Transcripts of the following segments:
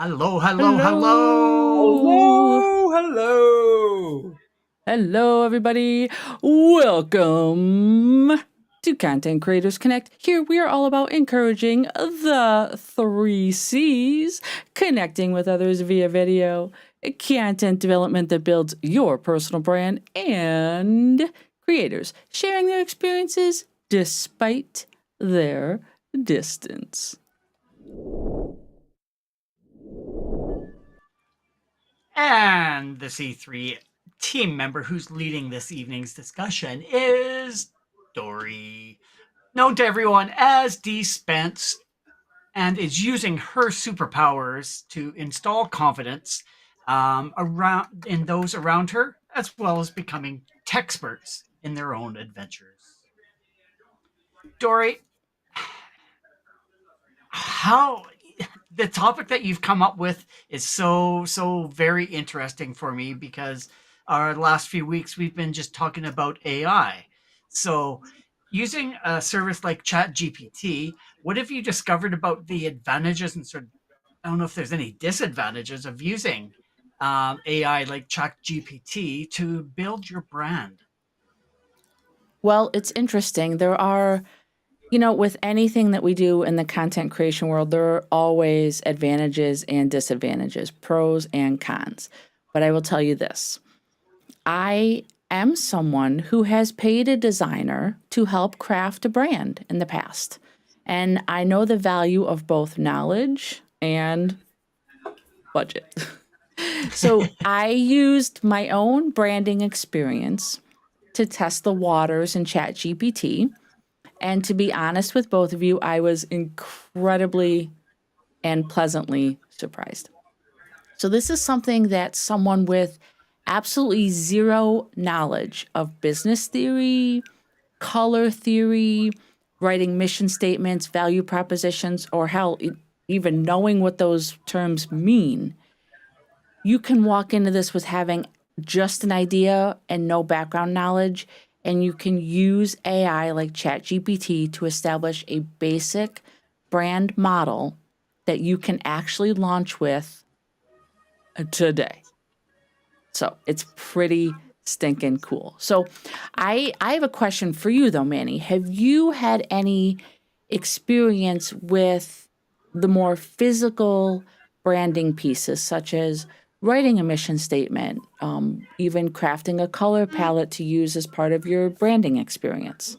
Hello, hello, hello. Hello, hello. Hello, everybody. Welcome to Content Creators Connect. Here we are all about encouraging the three C's, connecting with others via video, content development that builds your personal brand, and creators sharing their experiences despite their distance. And the C3 team member who's leading this evening's discussion is Dori, known to everyone as DSpence, and is using her superpowers to install confidence around in those around her, as well as becoming techsperts in their own adventures. Dory, how the topic that you've come up with is so very interesting for me because our last few weeks we've been just talking about AI. So, using a service like ChatGPT, what have you discovered about the advantages and sort of, I don't know if there's any disadvantages of using AI like ChatGPT to build your brand? Well, it's interesting. With anything that we do in the content creation world, there are always advantages and disadvantages, pros and cons. But I will tell you this: I am someone who has paid a designer to help craft a brand in the past. And I know the value of both knowledge and budget. So I used my own branding experience to test the waters in ChatGPT. And to be honest with both of you, I was incredibly and pleasantly surprised. So, this is something that someone with absolutely zero knowledge of business theory, color theory, writing mission statements, value propositions, or hell, even knowing what those terms mean, you can walk into this with having just an idea and no background knowledge, and you can use AI like ChatGPT to establish a basic brand model that you can actually launch with today. So it's pretty stinking cool. So I have a question for you though, Manny. Have you had any experience with the more physical branding pieces, such as writing a mission statement, even crafting a color palette to use as part of your branding experience?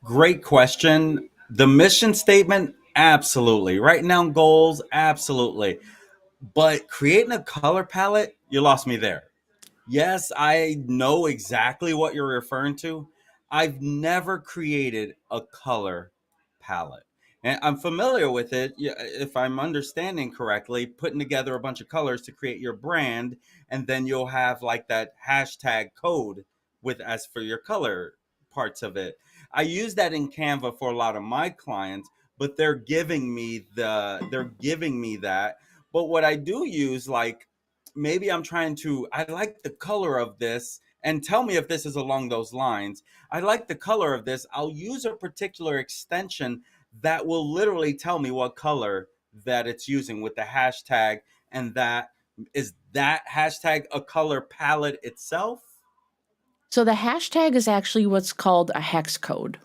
Great question. The mission statement, absolutely. Writing down goals, absolutely. But creating a color palette, you lost me there. Yes, I know exactly what you're referring to. I've never created a color palette. And I'm familiar with it, if I'm understanding correctly, putting together a bunch of colors to create your brand, and then you'll have like that hashtag code with as for your color parts of it. I use that in Canva for a lot of my clients, but they're giving me that. But what I do use, like, maybe I like the color of this, and tell me if this is along those lines. I like the color of this. I'll use a particular extension that will literally tell me what color that it's using with the hashtag, and that hashtag a color palette itself. So the hashtag is actually what's called a hex code.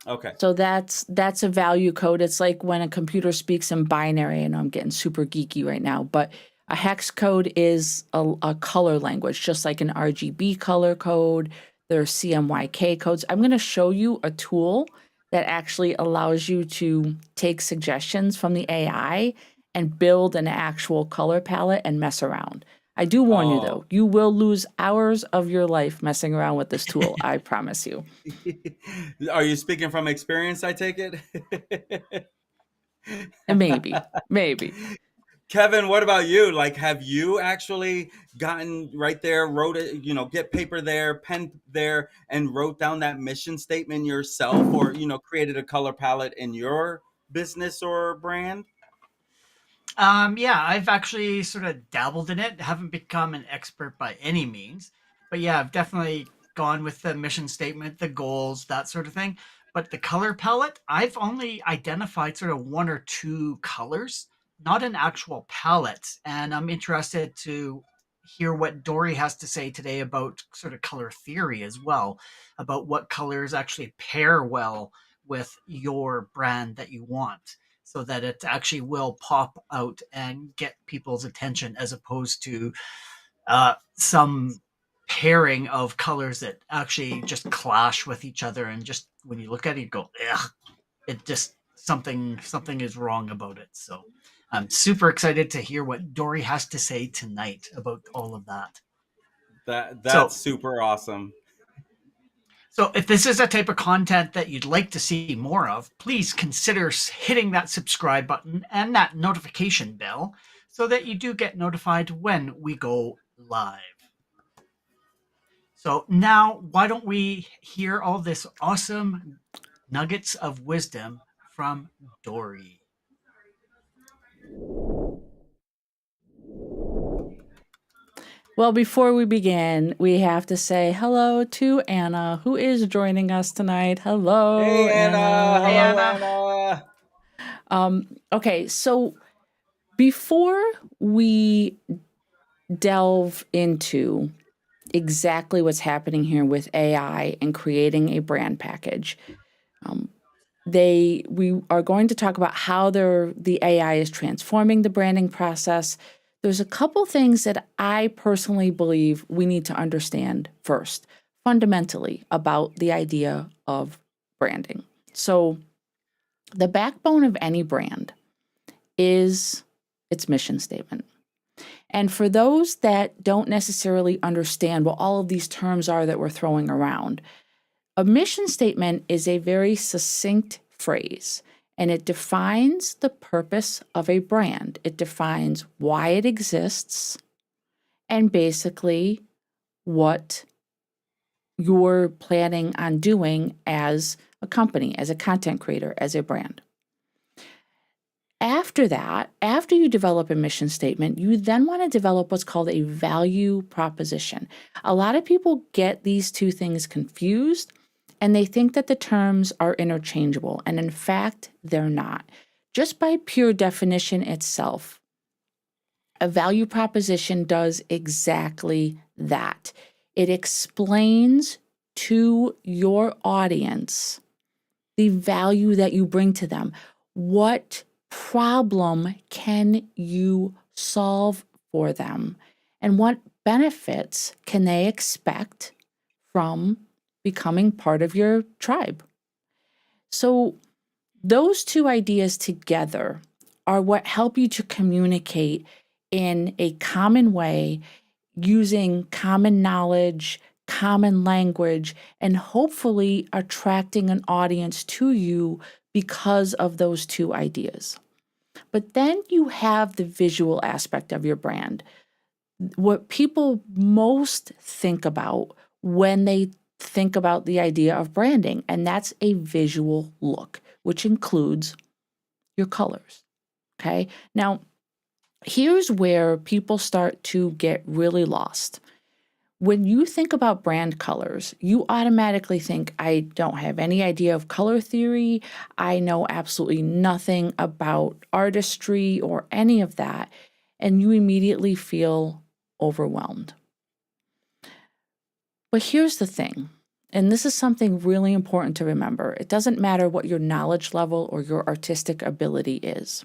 Okay. So that's a value code. It's like when a computer speaks in binary. And I'm getting super geeky right now, but a hex code is a color language, just like an RGB color code. There are CMYK codes. I'm going to show you a tool that actually allows you to take suggestions from the AI and build an actual color palette and mess around. I do warn you Oh. though, you will lose hours of your life messing around with this tool. I promise you. Are you speaking from experience, I take it? And maybe. Kevin, what about you? Like, have you actually gotten right there, wrote it, get paper there, pen there, and wrote down that mission statement yourself, or, created a color palette in your business or brand? Yeah, I've actually sort of dabbled in it. Haven't become an expert by any means, but yeah, I've definitely gone with the mission statement, the goals, that sort of thing. But the color palette, I've only identified sort of one or two colors not an actual palette. And I'm interested to hear what Dori has to say today about sort of color theory as well, about what colors actually pair well with your brand that you want, so that it actually will pop out and get people's attention, as opposed to some pairing of colors that actually just clash with each other, and just when you look at it, you go, ugh, it just something is wrong about it. So I'm super excited to hear what Dori has to say tonight about all of that. That's So super awesome. so if this is a type of content that you'd like to see more of, please consider hitting that subscribe button and that notification bell so that you do get notified when we go live. So now, why don't we hear all this awesome nuggets of wisdom from Dori? Well, before we begin, we have to say hello to Anna, who is joining us tonight. Hello, Hey, Anna. Hey, Hello, Anna. Anna. Anna. Okay, so before we delve into exactly what's happening here with AI and creating a brand package, we are going to talk about how the AI is transforming the branding process. There's a couple things that I personally believe we need to understand first, fundamentally, about the idea of branding. So the backbone of any brand is its mission statement. And for those that don't necessarily understand what all of these terms are that we're throwing around, a mission statement is a very succinct phrase, and it defines the purpose of a brand. It defines why it exists and basically what you're planning on doing as a company, as a content creator, as a brand. After that, after you develop a mission statement, you then want to develop what's called a value proposition. A lot of people get these two things confused, and they think that the terms are interchangeable, and in fact, they're not. Just by pure definition itself, a value proposition does exactly that. It explains to your audience the value that you bring to them. What problem can you solve for them? And what benefits can they expect from becoming part of your tribe? So those two ideas together are what help you to communicate in a common way, using common knowledge, common language, and hopefully attracting an audience to you because of those two ideas. But then you have the visual aspect of your brand. What people most think about when they think about the idea of branding, and that's a visual look, which includes your colors. Okay. Now, here's where people start to get really lost. When you think about brand colors, you automatically think, I don't have any idea of color theory. I know absolutely nothing about artistry or any of that. And you immediately feel overwhelmed. But here's the thing, and this is something really important to remember. It doesn't matter what your knowledge level or your artistic ability is.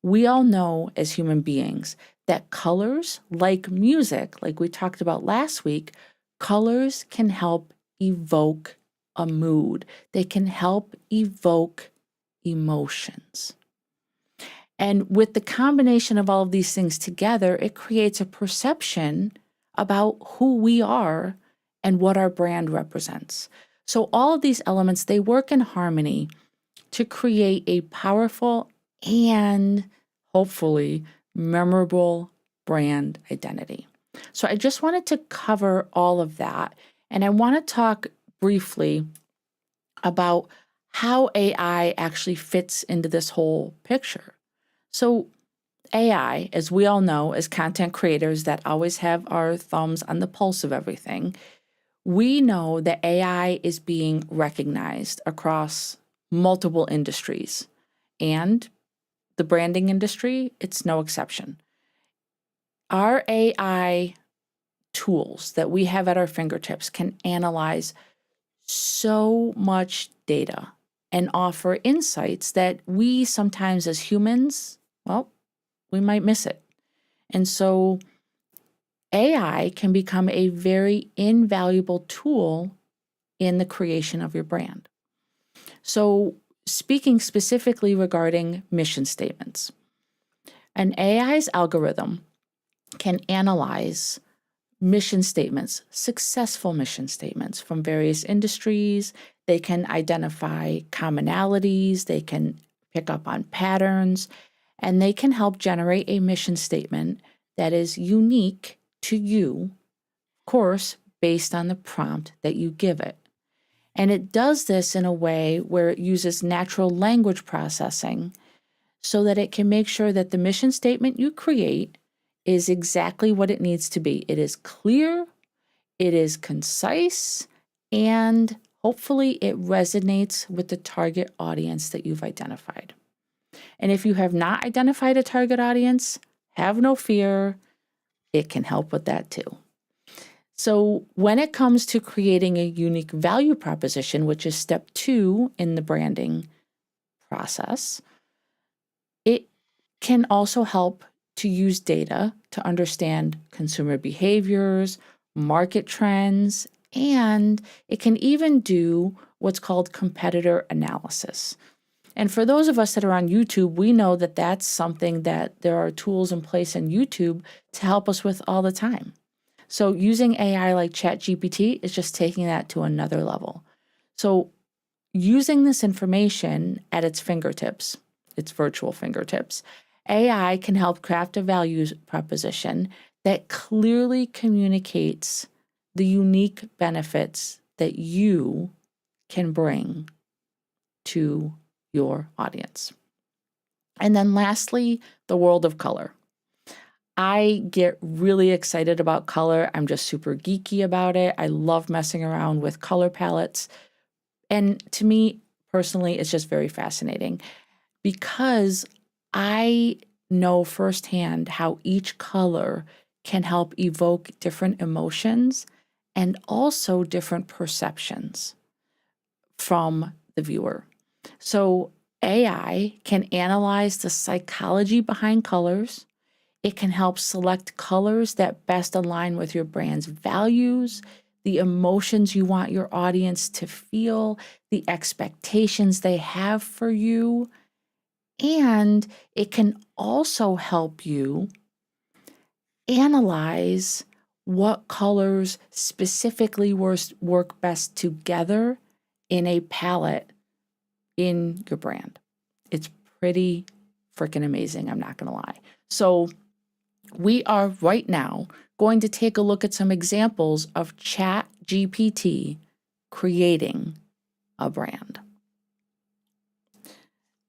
We all know as human beings that colors, like music, like we talked about last week, colors can help evoke a mood. They can help evoke emotions. And with the combination of all of these things together, it creates a perception about who we are and what our brand represents. So all of these elements, they work in harmony to create a powerful and hopefully memorable brand identity. So I just wanted to cover all of that. And I want to talk briefly about how AI actually fits into this whole picture. So AI, as we all know, as content creators that always have our thumbs on the pulse of everything, we know that AI is being recognized across multiple industries. And the branding industry, it's no exception. Our AI tools that we have at our fingertips can analyze so much data and offer insights that we sometimes as humans, well, we might miss it. And so AI can become a very invaluable tool in the creation of your brand. So speaking specifically regarding mission statements, an AI's algorithm can analyze mission statements, successful mission statements from various industries. They can identify commonalities, they can pick up on patterns, and they can help generate a mission statement that is unique to you, of course, based on the prompt that you give it. And it does this in a way where it uses natural language processing so that it can make sure that the mission statement you create is exactly what it needs to be. It is clear, it is concise, and hopefully it resonates with the target audience that you've identified. And if you have not identified a target audience, have no fear, it can help with that too. So when it comes to creating a unique value proposition, which is step 2 in the branding process, it can also help to use data to understand consumer behaviors, market trends, and it can even do what's called competitor analysis. And for those of us that are on YouTube, we know that that's something that there are tools in place in YouTube to help us with all the time. So using AI like ChatGPT is just taking that to another level. So using this information at its fingertips, its virtual fingertips, AI can help craft a value proposition that clearly communicates the unique benefits that you can bring to your audience. And then lastly, the world of color. I get really excited about color. I'm just super geeky about it. I love messing around with color palettes. And to me, personally, it's just very fascinating because I know firsthand how each color can help evoke different emotions and also different perceptions from the viewer. So AI can analyze the psychology behind colors. It can help select colors that best align with your brand's values, the emotions you want your audience to feel, the expectations they have for you. And it can also help you analyze what colors specifically work best together in a palette in your brand. It's pretty freaking amazing, I'm not going to lie. So we are right now going to take a look at some examples of ChatGPT creating a brand.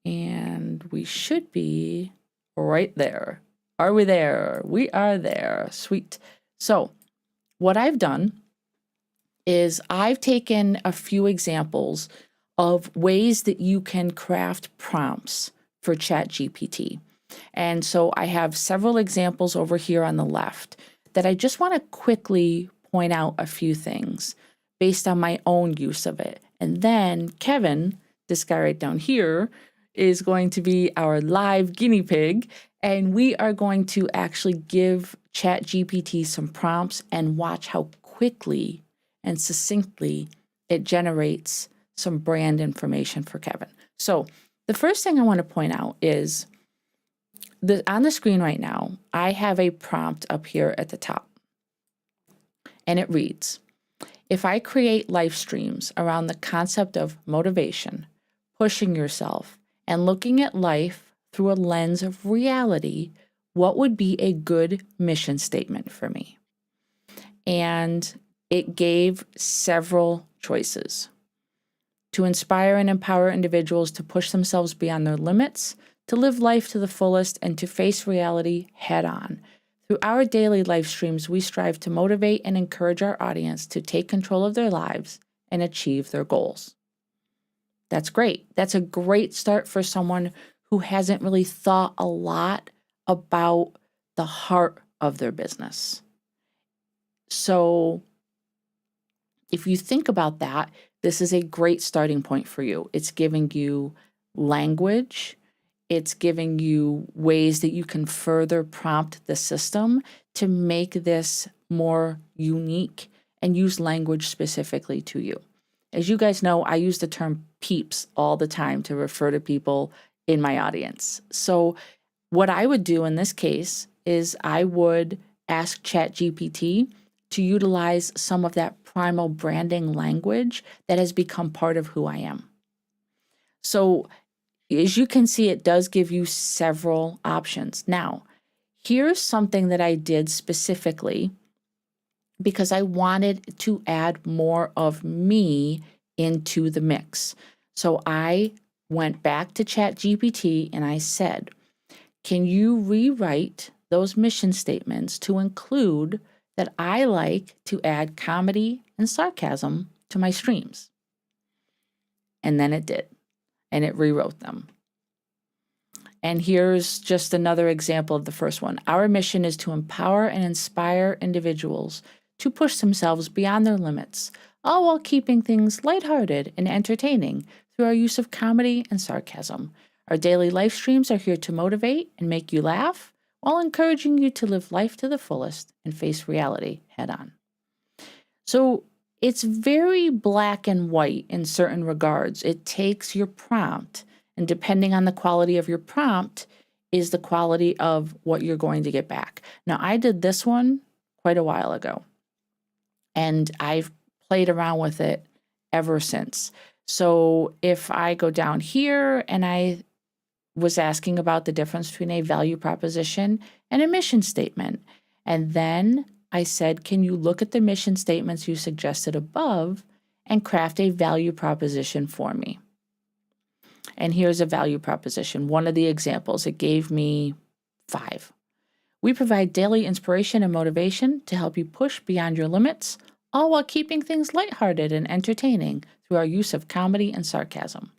And we should be right there. Are we there? We are there. Sweet. So what I've done is I've taken a few examples of ways that you can craft prompts for ChatGPT. And so I have several examples over here on the left that I just want to quickly point out a few things based on my own use of it. And then Kevin, this guy right down here, is going to be our live guinea pig, and we are going to actually give ChatGPT some prompts and watch how quickly and succinctly it generates some brand information for Kevin. So the first thing I want to point out is on the screen right now, I have a prompt up here at the top, and it reads, if I create live streams around the concept of motivation, pushing yourself, and looking at life through a lens of reality, what would be a good mission statement for me? And it gave several choices. To inspire and empower individuals to push themselves beyond their limits, to live life to the fullest, and to face reality head on. Through our daily live streams, we strive to motivate and encourage our audience to take control of their lives and achieve their goals. That's great. That's a great start for someone who hasn't really thought a lot about the heart of their business. So if you think about that, this is a great starting point for you. It's giving you language. It's giving you ways that you can further prompt the system to make this more unique and use language specifically to you. As you guys know, I use the term peeps all the time to refer to people in my audience. So what I would do in this case is I would ask ChatGPT to utilize some of that primal branding language that has become part of who I am. So as you can see, it does give you several options. Now, here's something that I did specifically because I wanted to add more of me into the mix. So I went back to ChatGPT and I said, can you rewrite those mission statements to include that I like to add comedy and sarcasm to my streams? And then it did, and it rewrote them. And here's just another example of the first one. Our mission is to empower and inspire individuals to push themselves beyond their limits, all while keeping things lighthearted and entertaining through our use of comedy and sarcasm. Our daily live streams are here to motivate and make you laugh while encouraging you to live life to the fullest and face reality head on. So it's very black and white in certain regards. It takes your prompt, and depending on the quality of your prompt is the quality of what you're going to get back. Now, I did this one quite a while ago, and I've played around with it ever since. So if I go down here and I was asking about the difference between a value proposition and a mission statement, and then I said, can you look at the mission statements you suggested above and craft a value proposition for me? And here's a value proposition. One of the examples, it gave me 5. We provide daily inspiration and motivation to help you push beyond your limits, all while keeping things lighthearted and entertaining through our use of comedy and sarcasm.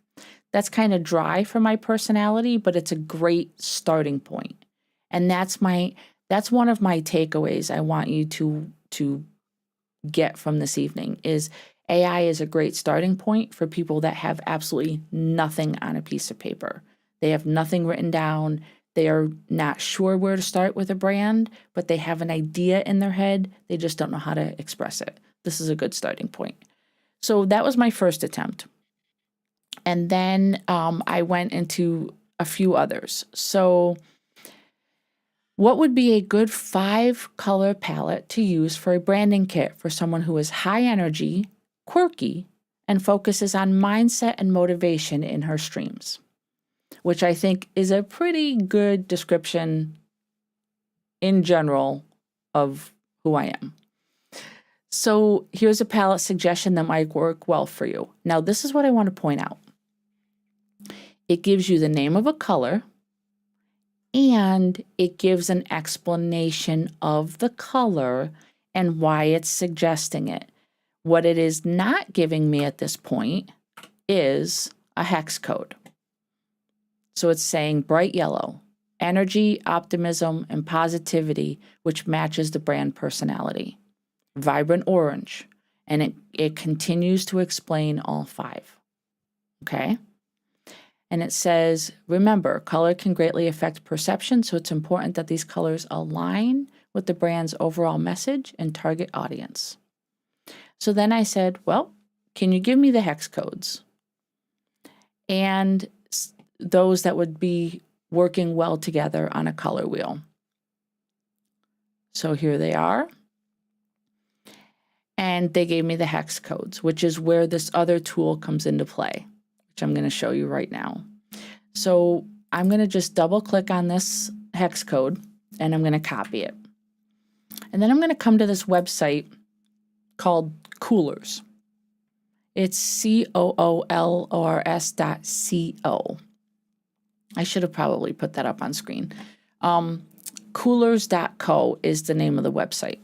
That's kind of dry for my personality, but it's a great starting point. And that's one of my takeaways I want you to get from this evening is AI is a great starting point for people that have absolutely nothing on a piece of paper. They have nothing written down. They are not sure where to start with a brand, but they have an idea in their head. They just don't know how to express it. This is a good starting point. So that was my first attempt. And then I went into a few others. So what would be a good 5-color palette to use for a branding kit for someone who is high energy, quirky, and focuses on mindset and motivation in her streams? Which I think is a pretty good description in general of who I am. So here's a palette suggestion that might work well for you. Now, this is what I want to point out. It gives you the name of a color, and it gives an explanation of the color and why it's suggesting it. What it is not giving me at this point is a hex code. So it's saying bright yellow, energy, optimism, and positivity, which matches the brand personality. Vibrant orange, and it continues to explain all 5. Okay? And it says, remember, color can greatly affect perception, so it's important that these colors align with the brand's overall message and target audience. So then I said, well, can you give me the hex codes? And those that would be working well together on a color wheel. So here they are. And they gave me the hex codes, which is where this other tool comes into play, which I'm going to show you right now. So I'm going to just double click on this hex code and I'm going to copy it. And then I'm going to come to this website called Coolors. It's COOLORS.co. I should have probably put that up on screen. Coolors.co is the name of the website.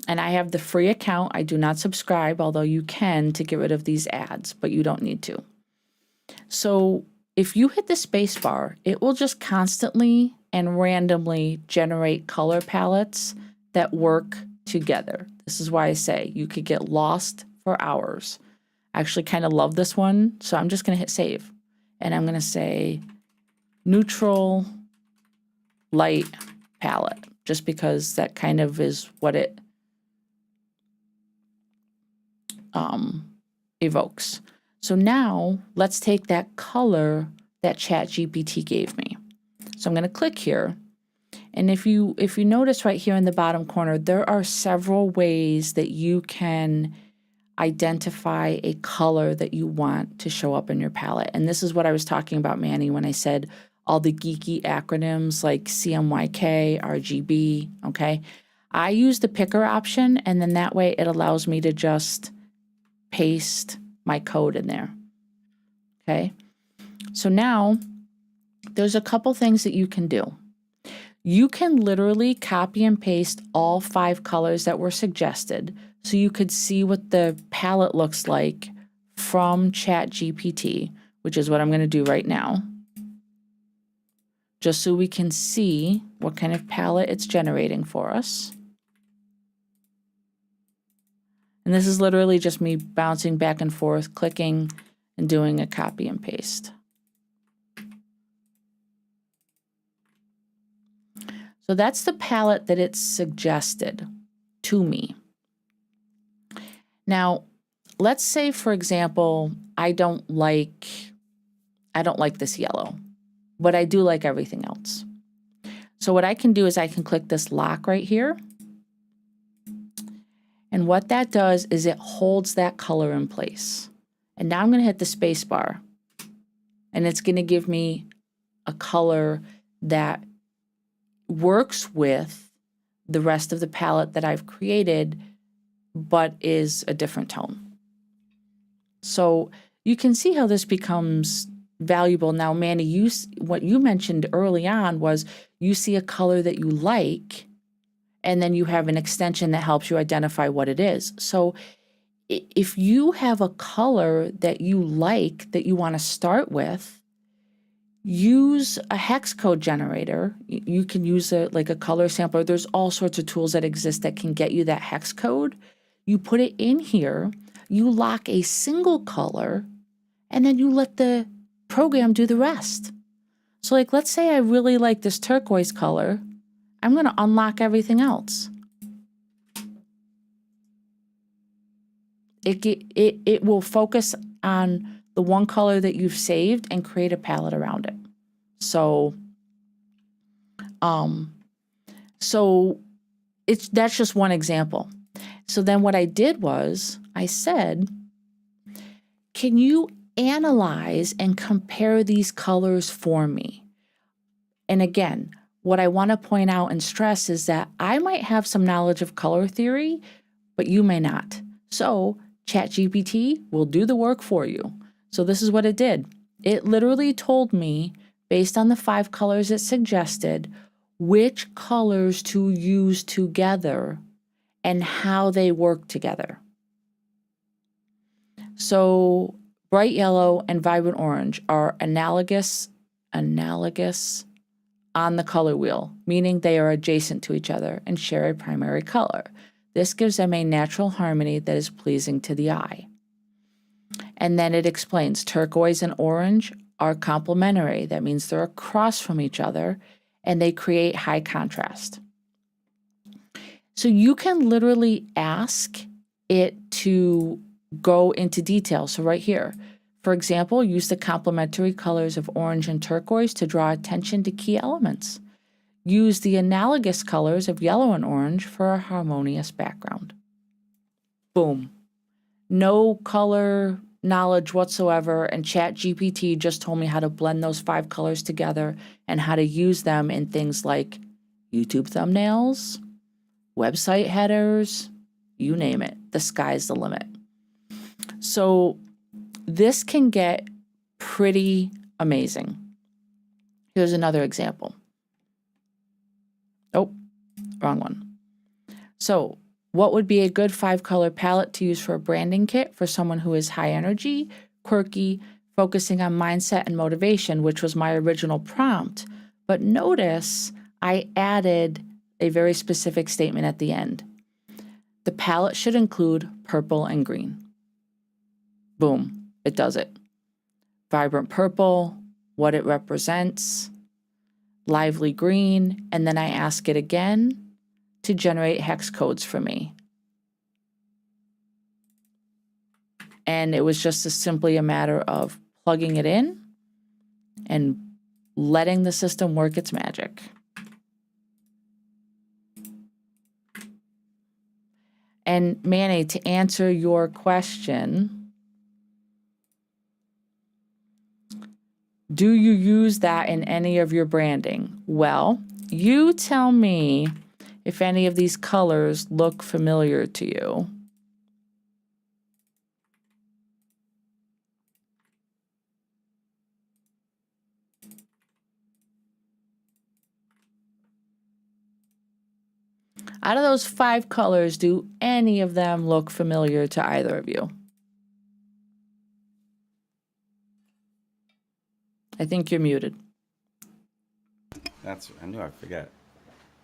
And I have the free account. I do not subscribe, although you can to get rid of these ads, but you don't need to. So if you hit the space bar, it will just constantly and randomly generate color palettes that work together. This is why I say you could get lost for hours. I actually kind of love this one, so I'm just going to hit save. And I'm going to say neutral light palette, just because that kind of is what it evokes. So now let's take that color that ChatGPT gave me. So I'm going to click here. And if you notice right here in the bottom corner, there are several ways that you can identify a color that you want to show up in your palette. And this is what I was talking about, Manny, when I said all the geeky acronyms like CMYK, RGB, okay? I use the picker option, and then that way it allows me to just paste my code in there, okay? So now there's a couple things that you can do. You can literally copy and paste all 5 colors that were suggested so you could see what the palette looks like from ChatGPT, which is what I'm going to do right now, just so we can see what kind of palette it's generating for us. And this is literally just me bouncing back and forth, clicking and doing a copy and paste. So that's the palette that it's suggested to me. Now, let's say, for example, I don't like this yellow, but I do like everything else. So what I can do is I can click this lock right here. And what that does is it holds that color in place. And now I'm going to hit the space bar. And it's going to give me a color that works with the rest of the palette that I've created, but is a different tone. So you can see how this becomes valuable. Now, Manny, what you mentioned early on was you see a color that you like, and then you have an extension that helps you identify what it is. So if you have a color that you like that you want to start with, use a hex code generator. You can use like a color sampler. There's all sorts of tools that exist that can get you that hex code. You put it in here, you lock a single color, and then you let the program do the rest. So like, let's say I really like this turquoise color. I'm going to unlock everything else. It will focus on the one color that you've saved and create a palette around it. So, that's just one example. So then what I did was I said, can you analyze and compare these colors for me? And again, what I want to point out and stress is that I might have some knowledge of color theory, but you may not. So ChatGPT will do the work for you. So this is what it did. It literally told me, based on the 5 colors it suggested, which colors to use together and how they work together. So bright yellow and vibrant orange are analogous on the color wheel, meaning they are adjacent to each other and share a primary color. This gives them a natural harmony that is pleasing to the eye. And then it explains turquoise and orange are complementary. That means they're across from each other and they create high contrast. So you can literally ask it to go into detail. So right here, for example, use the complementary colors of orange and turquoise to draw attention to key elements. Use the analogous colors of yellow and orange for a harmonious background. Boom. No color knowledge whatsoever, and ChatGPT just told me how to blend those 5 colors together and how to use them in things like YouTube thumbnails, website headers, you name it. The sky's the limit. So this can get pretty amazing. Here's another example. Oh, wrong one. So what would be a good 5-color palette to use for a branding kit for someone who is high energy, quirky, focusing on mindset and motivation, which was my original prompt. But notice I added a very specific statement at the end. The palette should include purple and green. Boom, it does it. Vibrant purple, what it represents, lively green, and then I ask it again to generate hex codes for me. And it was just simply a matter of plugging it in and letting the system work its magic. And Manny, to answer your question, do you use that in any of your branding? Well, you tell me if any of these colors look familiar to you. Out of those 5 colors, do any of them look familiar to either of you? I think you're muted. I knew I'd forget.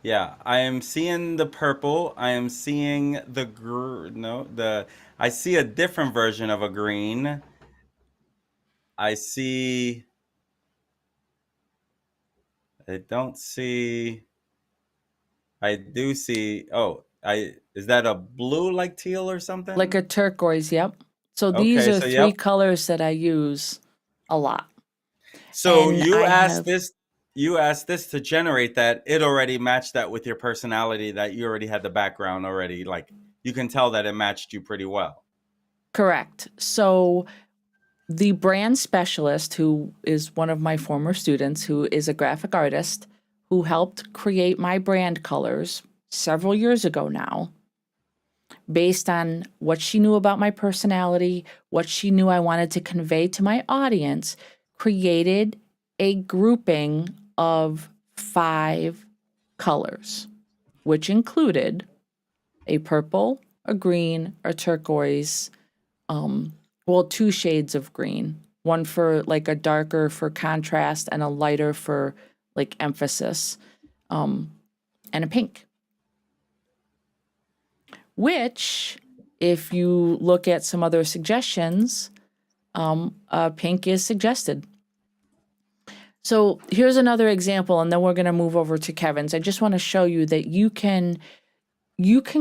Yeah, I am seeing the purple. I am seeing I see a different version of a green. I do see, is that a blue like teal or something? Like a turquoise, yep. So these Okay, are so 3 yep. colors that I use a lot. So And you asked this to generate that. It already matched that with your personality, that you already had the background already. Like, you can tell that it matched you pretty well. Correct. So the brand specialist, who is one of my former students, who is a graphic artist, who helped create my brand colors several years ago now, based on what she knew about my personality, what she knew I wanted to convey to my audience, created a grouping of 5 colors, which included a purple, a green, a turquoise, 2 shades of green, one for like a darker for contrast and a lighter for like emphasis, and a pink. Which, if you look at some other suggestions, pink is suggested. So here's another example, and then we're going to move over to Kevin's. I just want to show you that you can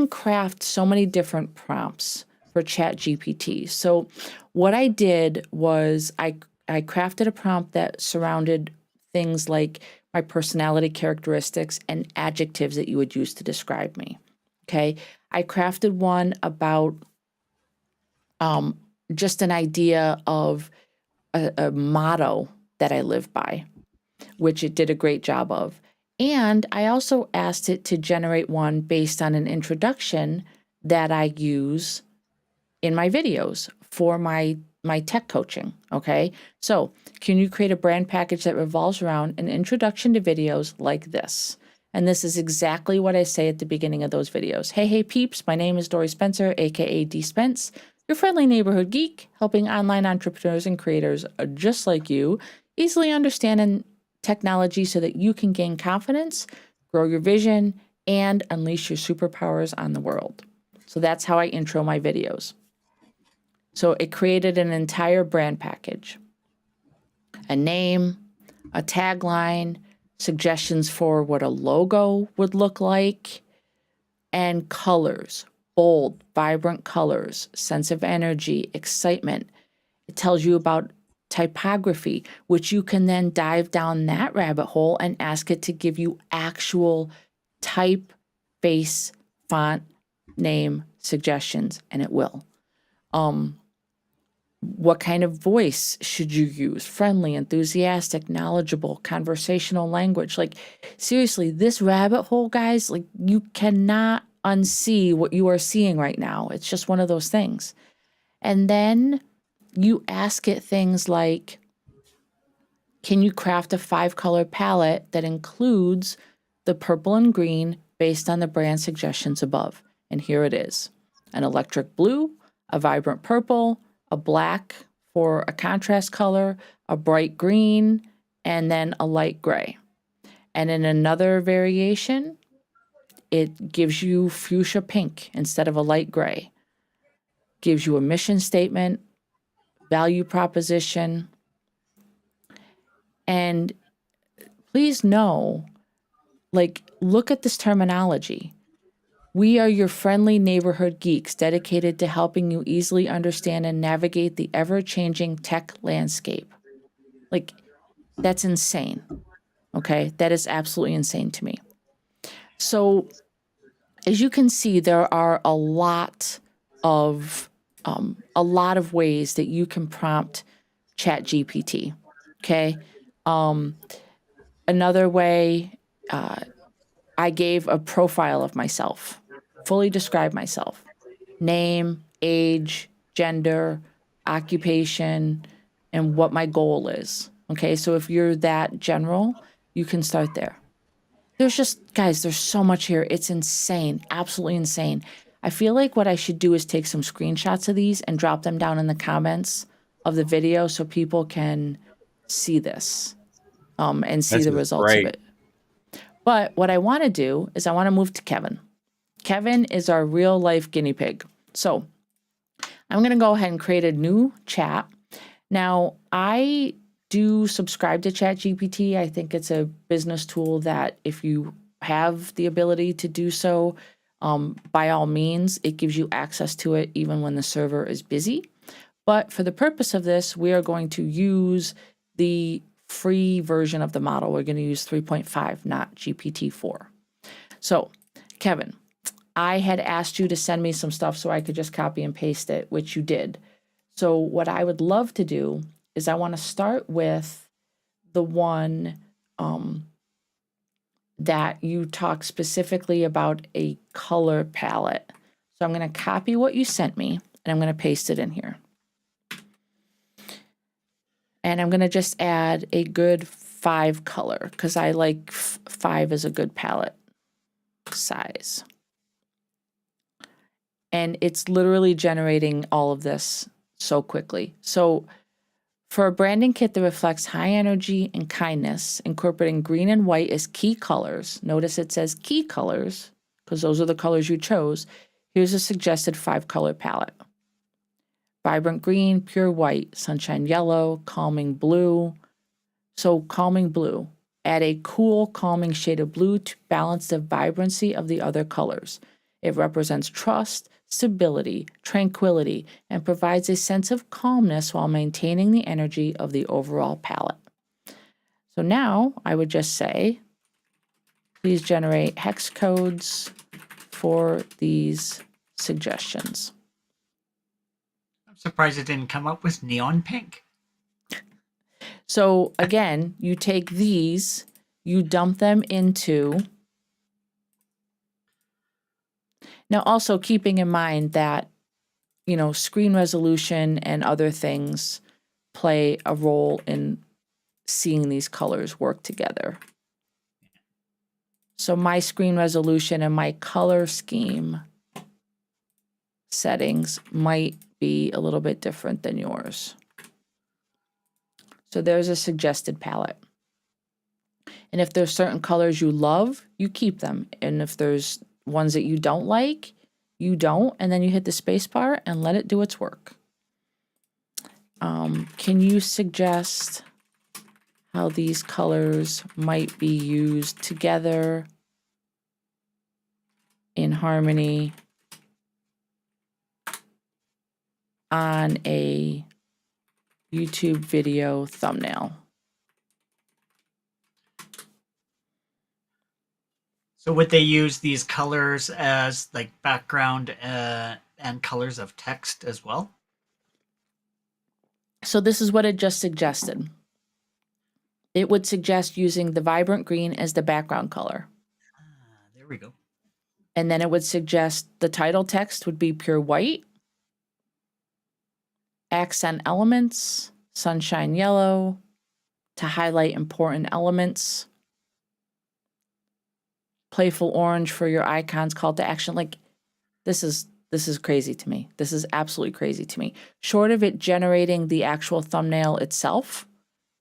craft so many different prompts for ChatGPT. So what I did was I crafted a prompt that surrounded things like my personality characteristics and adjectives that you would use to describe me. Okay. I crafted one about just an idea of a motto that I live by, which it did a great job of. And I also asked it to generate one based on an introduction that I use in my videos for my tech coaching, okay? So can you create a brand package that revolves around an introduction to videos like this? And this is exactly what I say at the beginning of those videos. Hey, peeps, my name is Dori Spencer, aka DSpence, your friendly neighborhood geek, helping online entrepreneurs and creators just like you easily understand technology so that you can gain confidence, grow your vision, and unleash your superpowers on the world. So that's how I intro my videos. So it created an entire brand package, a name, a tagline, suggestions for what a logo would look like, and colors, bold, vibrant colors, sense of energy, excitement. It tells you about typography, which you can then dive down that rabbit hole and ask it to give you actual typeface, font, name suggestions, and it will. What kind of voice should you use? Friendly, enthusiastic, knowledgeable, conversational language. Like, seriously, this rabbit hole, guys, like, you cannot unsee what you are seeing right now. It's just one of those things. And then you ask it things like, can you craft a 5-color palette that includes the purple and green based on the brand suggestions above? And here it is. An electric blue, a vibrant purple, a black for a contrast color, a bright green, and then a light gray. And in another variation, it gives you fuchsia pink instead of a light gray. Gives you a mission statement, value proposition. And please know, like, look at this terminology. We are your friendly neighborhood geeks dedicated to helping you easily understand and navigate the ever-changing tech landscape. Like, that's insane. Okay? That is absolutely insane to me. So, as you can see, there are a lot of ways that you can prompt ChatGPT. Okay? Another way, I gave a profile of myself, fully described myself. Name, age, gender, occupation, and what my goal is. Okay, so if you're that general, you can start there. There's just, guys, there's so much here. It's insane, absolutely insane. I feel like what I should do is take some screenshots of these and drop them down in the comments of the video so people can see this and see This the is results of great. it. But what I want to do is I want to move to Kevin. Kevin is our real life guinea pig. So I'm going to go ahead and create a new chat. Now, I do subscribe to ChatGPT. I think it's a business tool that if you have the ability to do so, by all means, it gives you access to it even when the server is busy. But for the purpose of this, we are going to use the free version of the model. We're going to use 3.5, not GPT-4. So, Kevin, I had asked you to send me some stuff so I could just copy and paste it, which you did. So what I would love to do is I want to start with the one that you talk specifically about a color palette. So I'm going to copy what you sent me and I'm going to paste it in here. And I'm going to just add a good 5 color because I like 5 is a good palette size. And it's literally generating all of this so quickly. So for a branding kit that reflects high energy and kindness, incorporating green and white as key colors, notice it says key colors because those are the colors you chose. Here's a suggested 5 color palette. Vibrant green, pure white, sunshine yellow, calming blue. So calming blue. Add a cool, calming shade of blue to balance the vibrancy of the other colors. It represents trust, stability, tranquility, and provides a sense of calmness while maintaining the energy of the overall palette. So now I would just say, please generate hex codes for these suggestions. I'm surprised it didn't come up with neon pink. So again, you take these, you dump them into. Now, also keeping in mind that, you know, screen resolution and other things play a role in seeing these colors work together. So my screen resolution and my color scheme settings might be a little bit different than yours. So there's a suggested palette. And if there's certain colors you love, you keep them. And if there's ones that you don't like, you don't, and then you hit the space bar and let it do its work. Can you suggest how these colors might be used together in harmony on a YouTube video thumbnail? So would they use these colors as like background and colors of text as well? So this is what it just suggested. It would suggest using the vibrant green as the background color. There we go. And then it would suggest the title text would be pure white. Accent elements, sunshine yellow, to highlight important elements. Playful orange for your icons, call to action. Like, this is This is crazy to me. This is absolutely crazy to me. Short of it generating the actual thumbnail itself,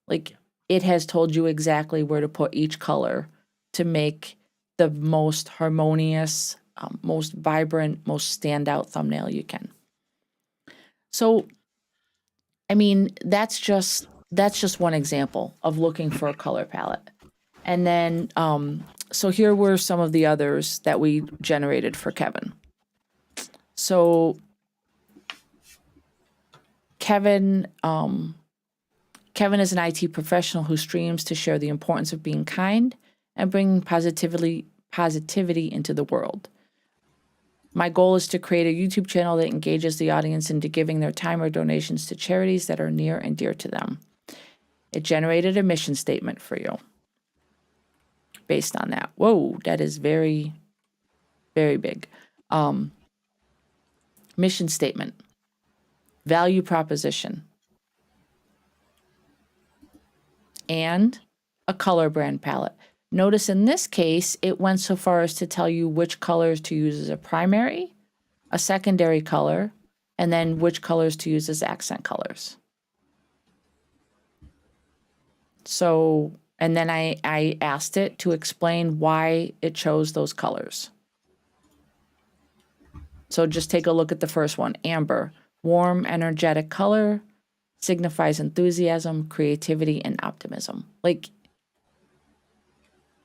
like it has told you exactly where to put each color to make the most harmonious, most vibrant, most standout thumbnail you can. So, I mean, that's just one example of looking for a color palette. And then, so here were some of the others that we generated for Kevin. So Kevin is an IT professional who streams to share the importance of being kind and bringing positivity into the world. My goal is to create a YouTube channel that engages the audience into giving their time or donations to charities that are near and dear to them. It generated a mission statement for you based on that. Whoa, that is very, very big. Mission statement, value proposition, and a color brand palette. Notice in this case, it went so far as to tell you which colors to use as a primary, a secondary color, and then which colors to use as accent colors. So, and then I asked it to explain why it chose those colors. So just take a look at the first one, amber, warm, energetic color, signifies enthusiasm, creativity, and optimism. Like,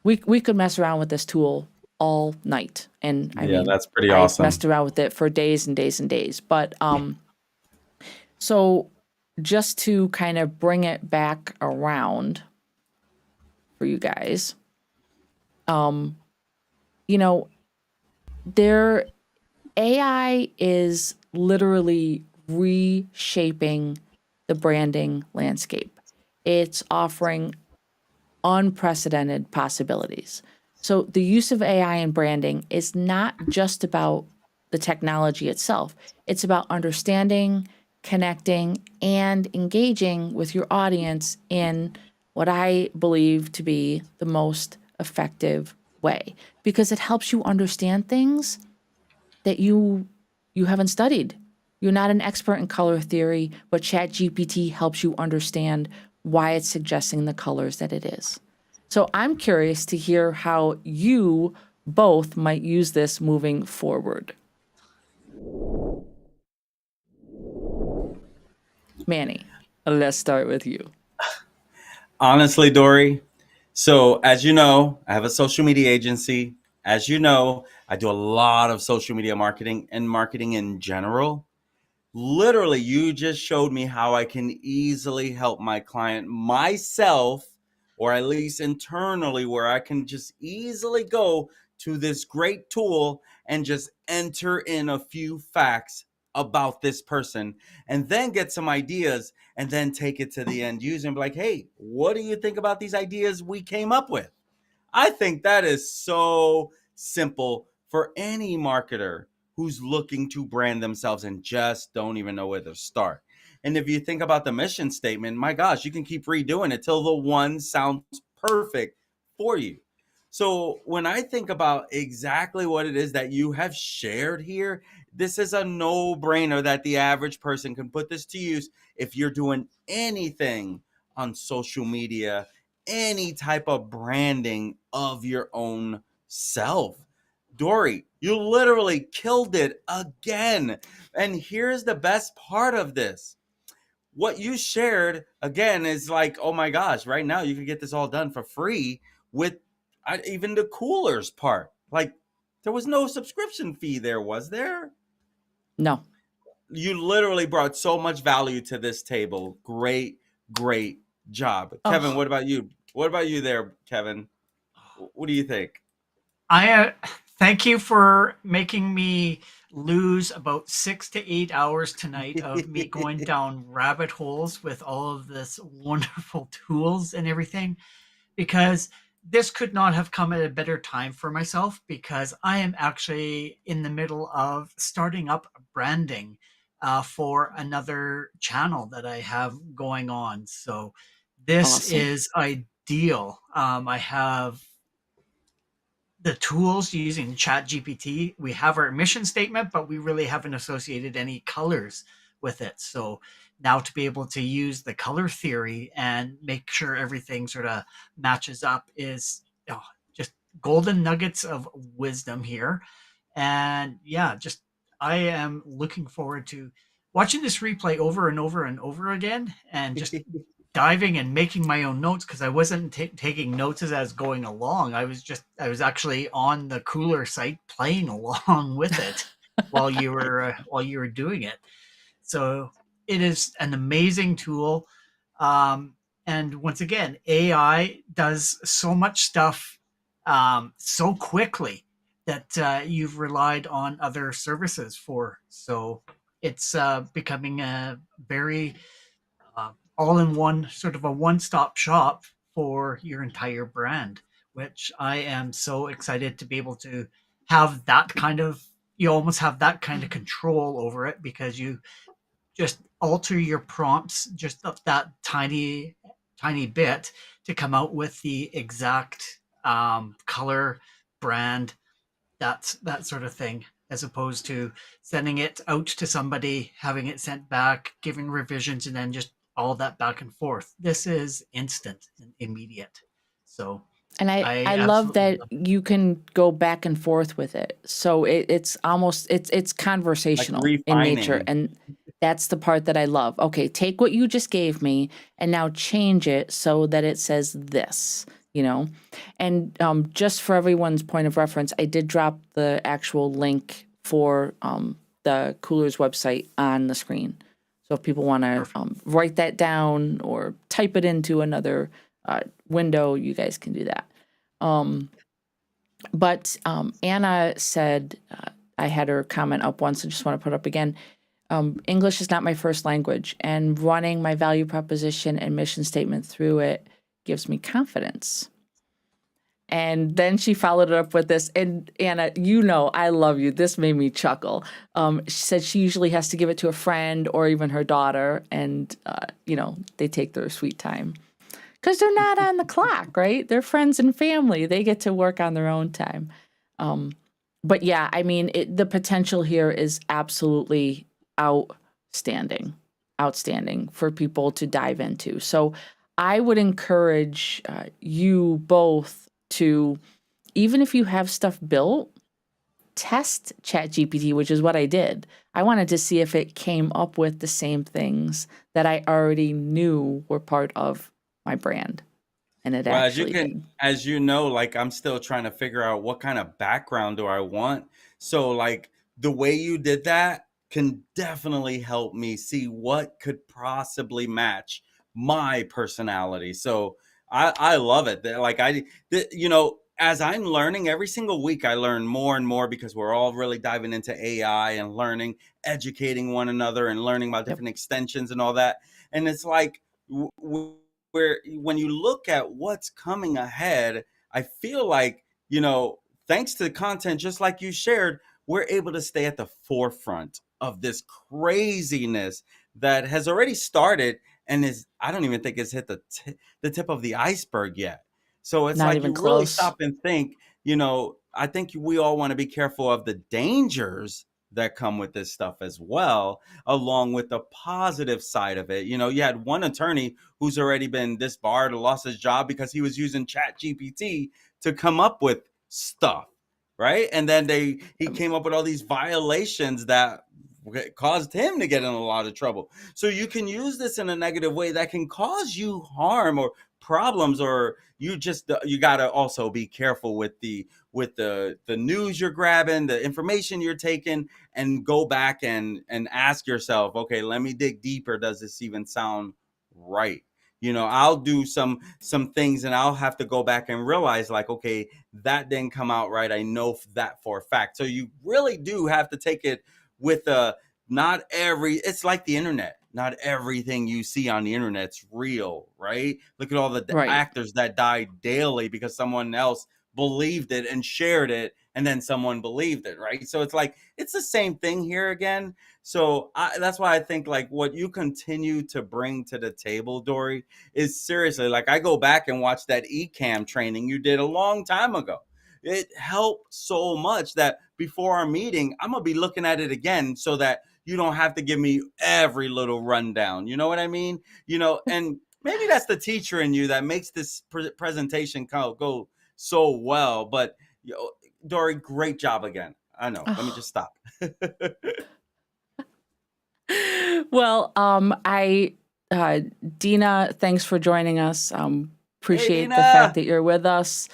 we could mess around with this tool all night. And I mean, that's pretty I've awesome. messed around with it for days and days and days. But so just to kind of bring it back around for you guys, you know, AI is literally reshaping the branding landscape. It's offering unprecedented possibilities. So the use of AI in branding is not just about the technology itself. It's about understanding, connecting, and engaging with your audience in what I believe to be the most effective way, because it helps you understand things that you haven't studied. You're not an expert in color theory, but ChatGPT helps you understand why it's suggesting the colors that it is. So I'm curious to hear how you both might use this moving forward. Manny, let's start with you. Honestly, Dori, so as you know, I have a social media agency. As you know, I do a lot of social media marketing and marketing in general. Literally, you just showed me how I can easily help my client myself, or at least internally, where I can just easily go to this great tool and just enter in a few facts about this person and then get some ideas and then take it to the end user and be like, hey, what do you think about these ideas we came up with? I think that is so simple for any marketer who's looking to brand themselves and just don't even know where to start. And if you think about the mission statement, my gosh, you can keep redoing it till the one sounds perfect for you. So when I think about exactly what it is that you have shared here, this is a no-brainer that the average person can put this to use if you're doing anything on social media, any type of branding of your own self. Dori, you literally killed it again. And here's the best part of this. What you shared again is like, oh my gosh, right now you can get this all done for free with even the coolers part. Like, there was no subscription fee there, was there? No. You literally brought so much value to this table. Great, great job. Kevin, what about you? What about you there, Kevin? What do you think? I thank you for making me lose about 6 to 8 hours tonight of me going down rabbit holes with all of this wonderful tools and everything, because this could not have come at a better time for myself, because I am actually in the middle of starting up branding for another channel that I have going on. So this Awesome. is ideal. I have the tools using chat gpt, we have our mission statement, but we really haven't associated any colors with it. So now to be able to use the color theory and make sure everything sort of matches up is, oh, just golden nuggets of wisdom here. And yeah, just I am looking forward to watching this replay over and over and over again, and just diving and making my own notes, because I wasn't taking notes as I was going along. I was actually on the Cooler site playing along with it while you were doing it. So it is an amazing tool. Um, and once again, AI does so much stuff so quickly that you've relied on other services for. So it's becoming a very all-in-one sort of a one-stop shop for your entire brand, which I am so excited to be able to have that kind of, you almost have that kind of control over it, because you just alter your prompts just up that tiny bit to come out with the exact color, brand, that sort of thing, as opposed to sending it out to somebody, having it sent back, giving revisions, and then just all that back and forth. This is instant and immediate. So And I I love absolutely that love it. you can go back and forth with it. So it's almost it's Like conversational in nature, refining. and that's the part that I love. Okay, take what you just gave me and now change it so that it says this, you know. And just for everyone's point of reference, I did drop the actual link for the Cooler's website on the screen. So if people want to Perfect. write that down or type it into another window, you guys can do that. But Anna said, I had her comment up once, I just want to put it up again. English is not my first language, and running my value proposition and mission statement through it gives me confidence. And then she followed it up with this. And Anna, you know, I love you. This made me chuckle. She said she usually has to give it to a friend or even her daughter, and, you know, they take their sweet time. Because they're not on the clock, right? They're friends and family. They get to work on their own time. But yeah, I mean, the potential here is absolutely outstanding, outstanding for people to dive into. So I would encourage you both to, even if you have stuff built, test ChatGPT, which is what I did. I wanted to see if it came up with the same things that I already knew were part of my brand. And it Well, actually did. as you know, like I'm still trying to figure out what kind of background do I want. So, like the way you did that can definitely help me see what could possibly match my personality. So, I love it. Like you know, as I'm learning every single week, I learn more and more because we're all really diving into AI and learning, educating one another, and learning about Yep. different extensions and all that. And it's like where when you look at what's coming ahead, I feel like, you know, thanks to the content, just like you shared, we're able to stay at the forefront of this craziness that has already started and is, I don't even think it's hit the tip of the iceberg yet. So it's Not like even you really close. stop and think, you know, I think we all want to be careful of the dangers that come with this stuff as well, along with the positive side of it. You know, you had one attorney who's already been disbarred or lost his job because he was using Chat GPT to come up with stuff, right? And then he came up with all these violations that caused him to get in a lot of trouble. So you can use this in a negative way that can cause you harm or problems, or you got to also be careful with the news you're grabbing, the information you're taking, and go back and ask yourself, okay, let me dig deeper. Does this even sound right? You know, I'll do some things and I'll have to go back and realize, like, okay, that didn't come out right. I know that for a fact. So you really do have to take it with a not every it's like the internet. Not everything you see on the internet's real, right? Look at all the Right. actors that die daily because someone else believed it and shared it, and then someone believed it, right? So it's like it's the same thing here again. So that's why I think like what you continue to bring to the table, Dory, is seriously, like I go back and watch that eCam training you did a long time ago. It helped so much that before our meeting, I'm going to be looking at it again so that you don't have to give me every little rundown. You know what I mean? And maybe that's the teacher in you that makes this presentation go so well. But Dori, great job again. I know. Let me just stop. Well, Dina, thanks for joining us. Appreciate the fact that you're with us.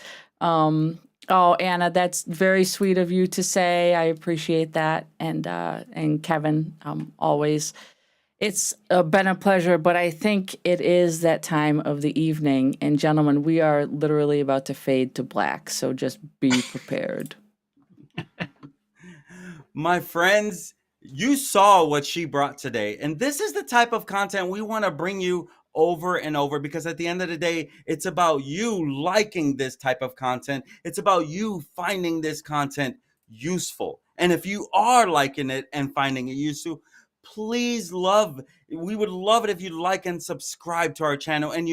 Oh, Anna, that's very sweet of you to say. I appreciate that. And Kevin, always. It's been a pleasure, but I think it is that time of the evening. And gentlemen, we are literally about to fade to black, so just be prepared. My friends, you saw what she brought today. And this is the type of content we want to bring you over and over, because at the end of the day, it's about you liking this type of content. It's about you finding this content useful. And if you are liking it and finding it useful, we would love it if you like and subscribe to our channel. And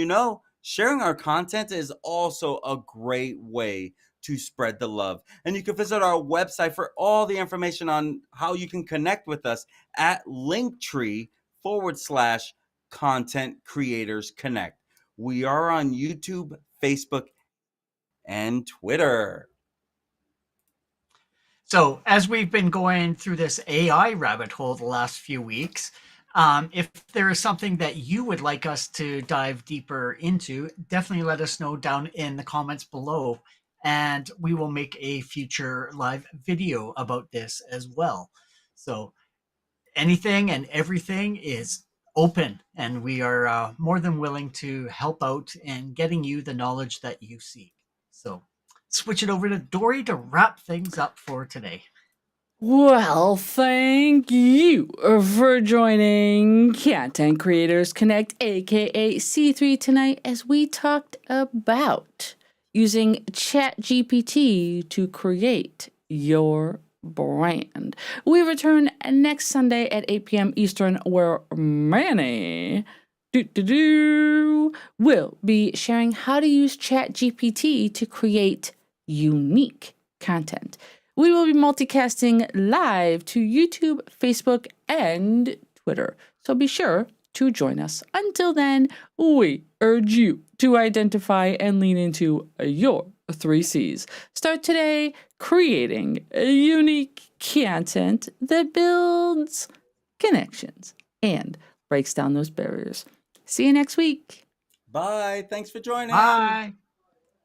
sharing our content is also a great way to spread the love. And you can visit our website for all the information on how you can connect with us at linktr.ee/contentcreatorsconnect. We are on YouTube, Facebook, and Twitter. So as we've been going through this AI rabbit hole the last few weeks, if there is something that you would like us to dive deeper into, definitely let us know down in the comments below, and we will make a future live video about this as well. So anything and everything is open, and we are more than willing to help out in getting you the knowledge that you seek. So switch it over to Dori to wrap things up for today. Well, thank you for joining Content Creators Connect, aka C3, tonight as we talked about using ChatGPT to create your brand. We return next Sunday at 8 p.m. Eastern, where Manny will be sharing how to use ChatGPT to create unique content. We will be multicasting live to YouTube, Facebook, and Twitter. So be sure to join us. Until then, we urge you to identify and lean into your 3 C's. Start today creating unique content that builds connections and breaks down those barriers. See you next week. Bye. Thanks for joining. Bye.